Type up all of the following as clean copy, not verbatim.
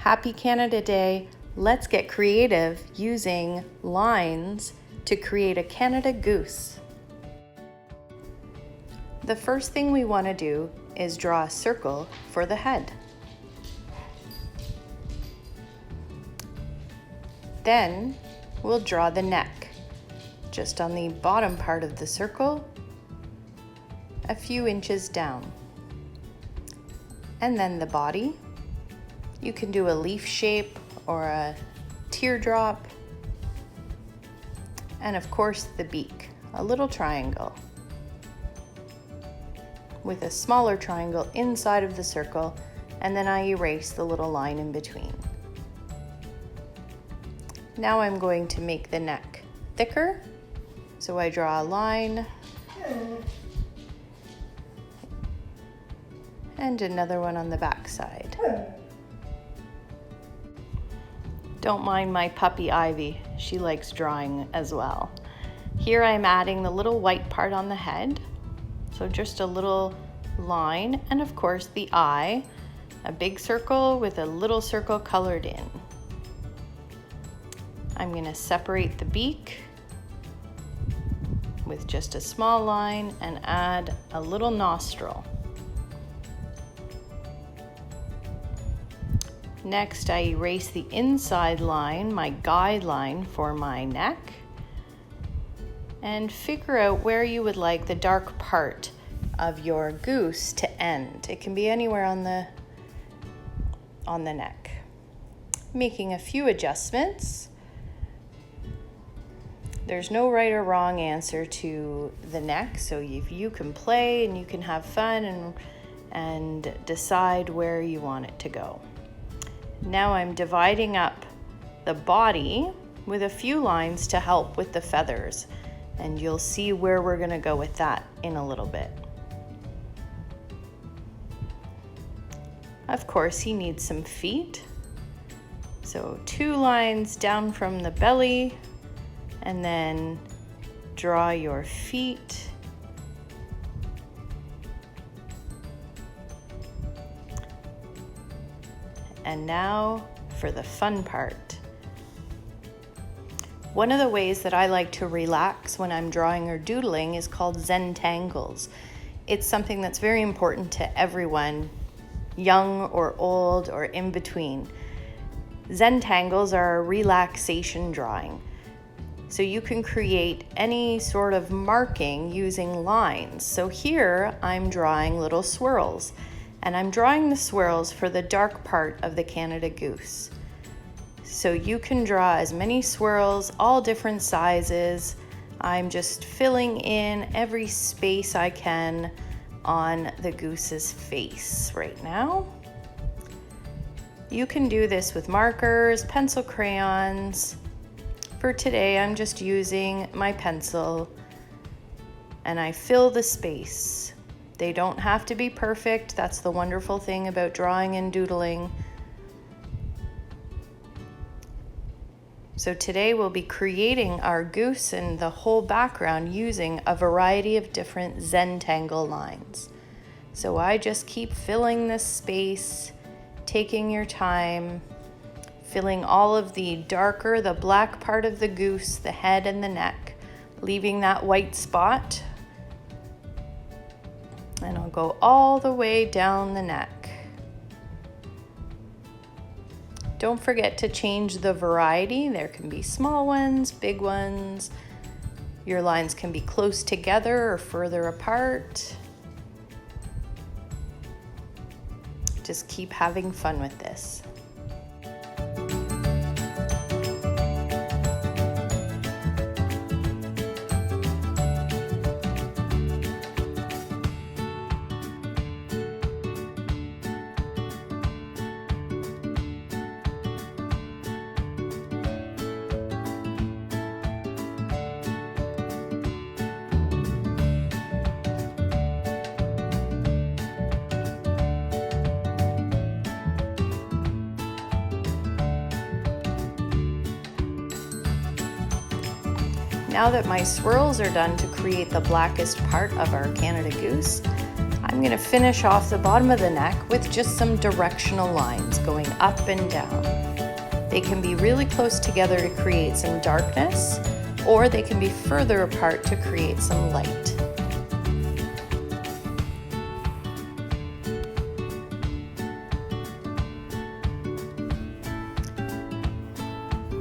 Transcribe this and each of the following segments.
Happy Canada Day! Let's get creative using lines to create a Canada goose. The first thing we want to do is draw a circle for the head. Then we'll draw the neck, just on the bottom part of the circle, a few inches down. And then the body. You can do a leaf shape or a teardrop. And of course the beak, a little triangle with a smaller triangle inside of the circle, and then I erase the little line in between. Now I'm going to make the neck thicker, so I draw a line and another one on the back side. Don't mind my puppy Ivy, she likes drawing as well. Here I'm adding the little white part on the head, so just a little line, and of course the eye, a big circle with a little circle colored in. I'm going to separate the beak with just a small line and add a little nostril. Next, I erase the inside line, my guideline for my neck, and figure out where you would like the dark part of your goose to end. It can be anywhere on the neck. Making a few adjustments. There's no right or wrong answer to the neck, so you can play and you can have fun and decide where you want it to go. Now I'm dividing up the body with a few lines to help with the feathers, and you'll see where we're going to go with that in a little bit. Of course, he needs some feet, so 2 lines down from the belly, and then draw your feet. And now for the fun part. One of the ways that I like to relax when I'm drawing or doodling is called Zentangles. It's something that's very important to everyone, young or old or in between. Zentangles are a relaxation drawing. So you can create any sort of marking using lines. So here I'm drawing little swirls. And I'm drawing the swirls for the dark part of the Canada goose. So you can draw as many swirls, all different sizes. I'm just filling in every space I can on the goose's face right now. You can do this with markers, pencil crayons. For today, I'm just using my pencil and I fill the space. They don't have to be perfect. That's the wonderful thing about drawing and doodling. So today we'll be creating our goose and the whole background using a variety of different Zentangle lines. So I just keep filling this space, taking your time, filling all of the darker, the black part of the goose, the head and the neck, leaving that white spot. And I'll go all the way down the neck. Don't forget to change the variety. There can be small ones, big ones. Your lines can be close together or further apart. Just keep having fun with this. Now that my swirls are done to create the blackest part of our Canada goose, I'm I'm going to finish off the bottom of the neck with just some directional lines going up and down. They can be really close together to create some darkness, or they can be further apart to create some light.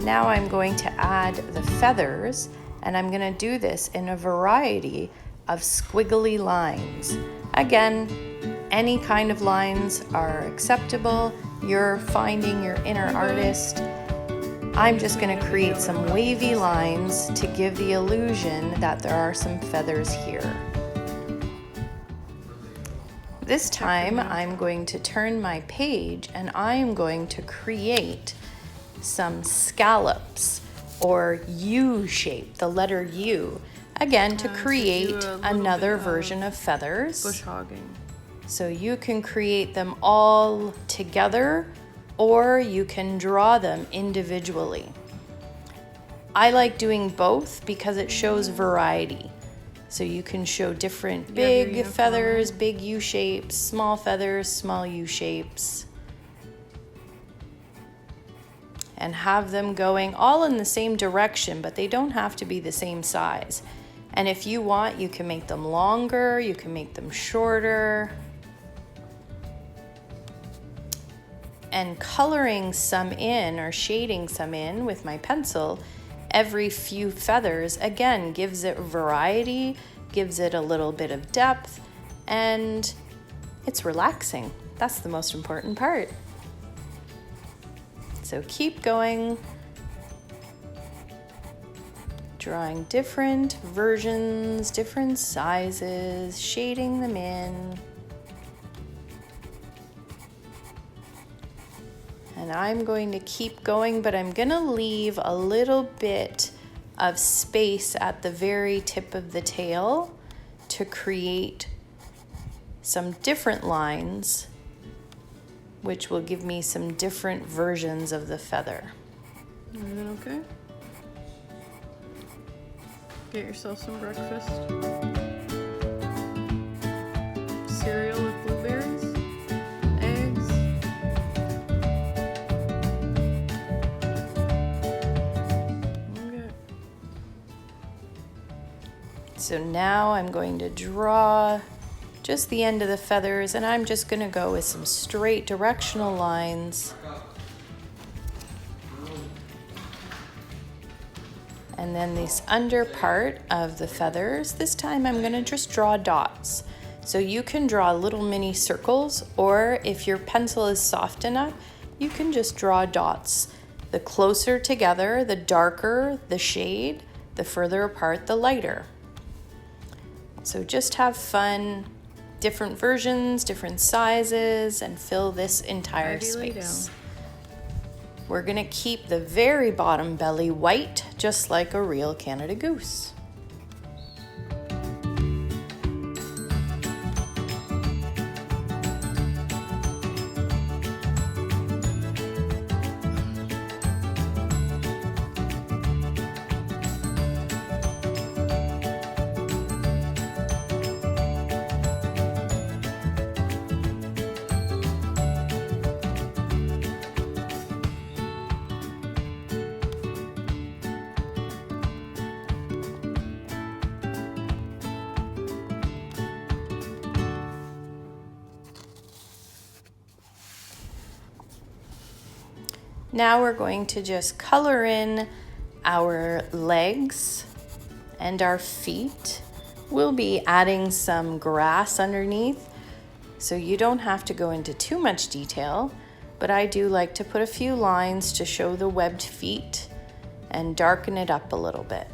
Now I'm going to add the feathers, and I'm going to do this in a variety of squiggly lines. Again, any kind of lines are acceptable. You're finding your inner artist. I'm just going to create some wavy lines to give the illusion that there are some feathers here. This time I'm going to turn my page and I'm going to create some scallops or U shape, the letter U, again to create another version of feathers. Bush hogging. So you can create them all together, or you can draw them individually. I like doing both because it shows variety. So you can show different big feathers, big U shapes, small feathers, small U shapes, and have them going all in the same direction, but they don't have to be the same size. And if you want, you can make them longer, you can make them shorter. And coloring some in or shading some in with my pencil every few feathers, again, gives it variety, gives it a little bit of depth, and it's relaxing. That's the most important part. So keep going, drawing different versions, different sizes, shading them in. And I'm going to keep going, but I'm going to leave a little bit of space at the very tip of the tail to create some different lines, which will give me some different versions of the feather. Everything okay? Get yourself some breakfast. Cereal with blueberries, eggs. Okay. So now I'm going to draw just the end of the feathers, and I'm just going to go with some straight directional lines. And then this under part of the feathers, this time I'm going to just draw dots. So you can draw little mini circles, or if your pencil is soft enough, you can just draw dots. The closer together, the darker the shade, the further apart, the lighter. So just have fun, different versions, different sizes, and fill this entire space. We're going to keep the very bottom belly white, just like a real Canada goose. Now we're going to just color in our legs and our feet. We'll be adding some grass underneath, so you don't have to go into too much detail, but I do like to put a few lines to show the webbed feet and darken it up a little bit.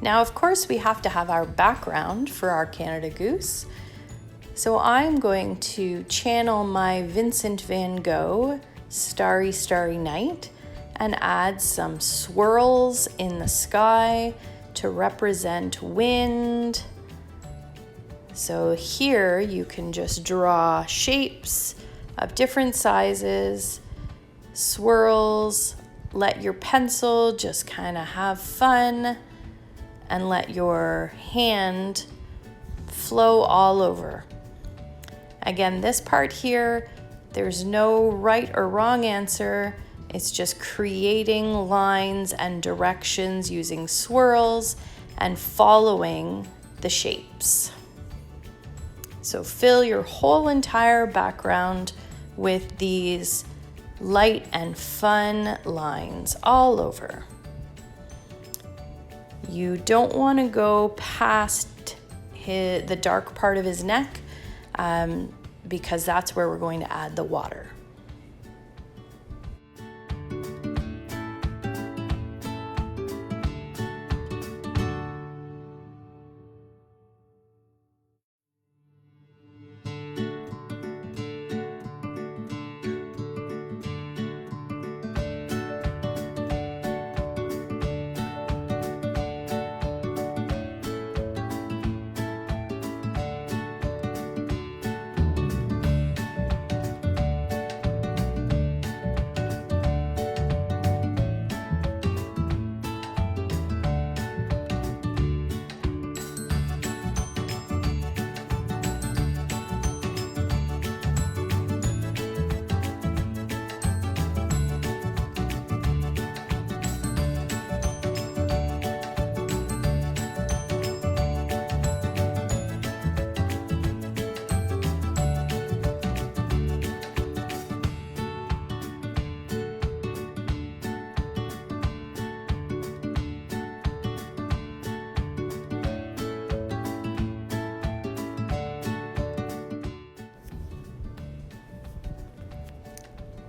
Now, of course, we have to have our background for our Canada Goose. So I'm going to channel my Vincent van Gogh Starry, Starry Night and add some swirls in the sky to represent wind. So here you can just draw shapes of different sizes, swirls, let your pencil just kind of have fun and let your hand flow all over. Again, this part here, there's no right or wrong answer. It's just creating lines and directions using swirls and following the shapes. So fill your whole entire background with these light and fun lines all over. You don't want to go past the dark part of his neck because that's where we're going to add the water.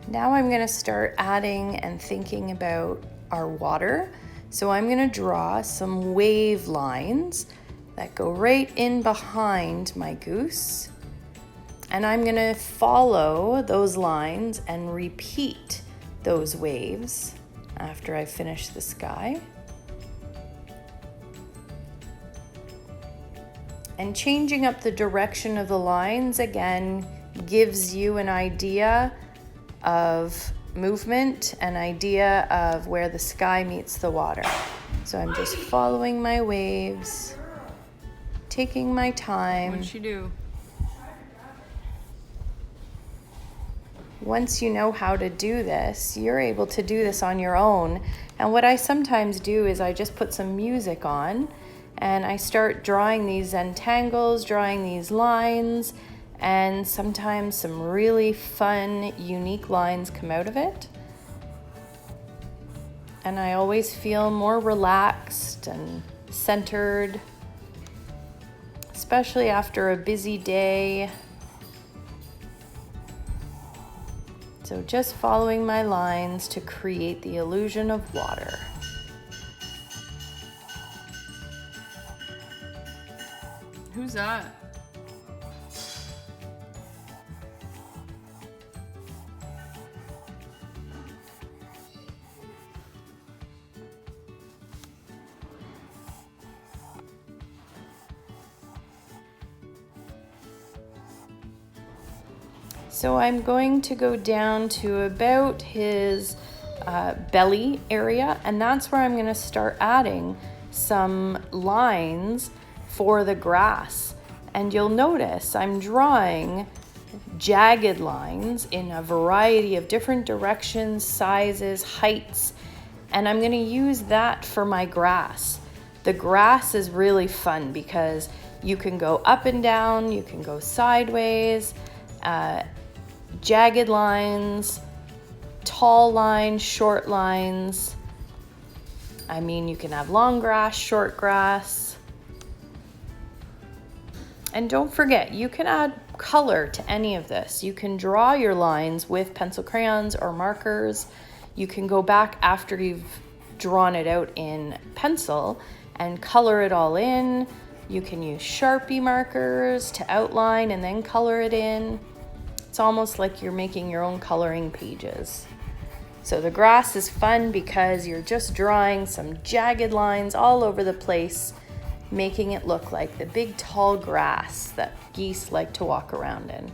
Now I'm going to start adding and thinking about our water. So I'm going to draw some wave lines that go right in behind my goose. And I'm going to follow those lines and repeat those waves after I finish the sky. And changing up the direction of the lines again gives you an idea of movement, an idea of where the sky meets the water. So I'm just following my waves, taking my time. What'd she do? Once you know how to do this, you're able to do this on your own. And what I sometimes do is I just put some music on and I start drawing these entangles, drawing these lines, and sometimes some really fun, unique lines come out of it. And I always feel more relaxed and centered, especially after a busy day. So just following my lines to create the illusion of water. Who's that? So I'm going to go down to about his belly area, and that's where I'm going to start adding some lines for the grass. And you'll notice I'm drawing jagged lines in a variety of different directions, sizes, heights, and I'm going to use that for my grass. The grass is really fun because you can go up and down, you can go sideways, jagged lines, tall lines, short lines. I mean, you can have long grass, short grass. And don't forget, you can add color to any of this. You can draw your lines with pencil crayons or markers. You can go back after you've drawn it out in pencil and color it all in. You can use Sharpie markers to outline and then color it in. It's almost like you're making your own coloring pages. So the grass is fun because you're just drawing some jagged lines all over the place, making it look like the big tall grass that geese like to walk around in.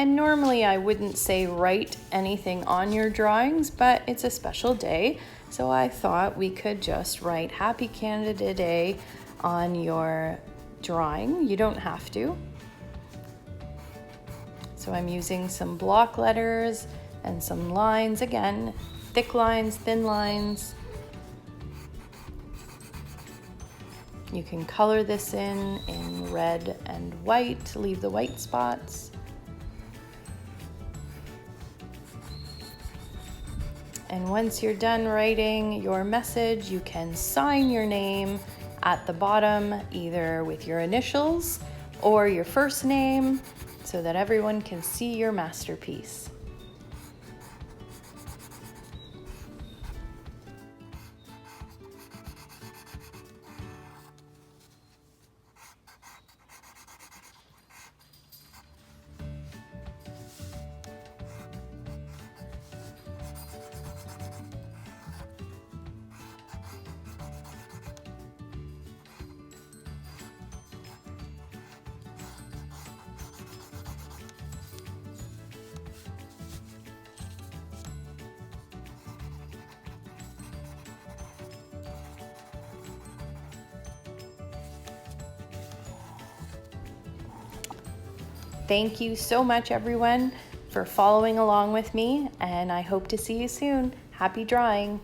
And normally I wouldn't say write anything on your drawings, but it's a special day, so I thought we could just write Happy Canada Day on your drawing. You don't have to. So I'm using some block letters and some lines, again, thick lines, thin lines. You can color this in red and white, leave the white spots. And once you're done writing your message, you can sign your name at the bottom, either with your initials or your first name, so that everyone can see your masterpiece. Thank you so much, everyone, for following along with me, and I hope to see you soon. Happy drawing!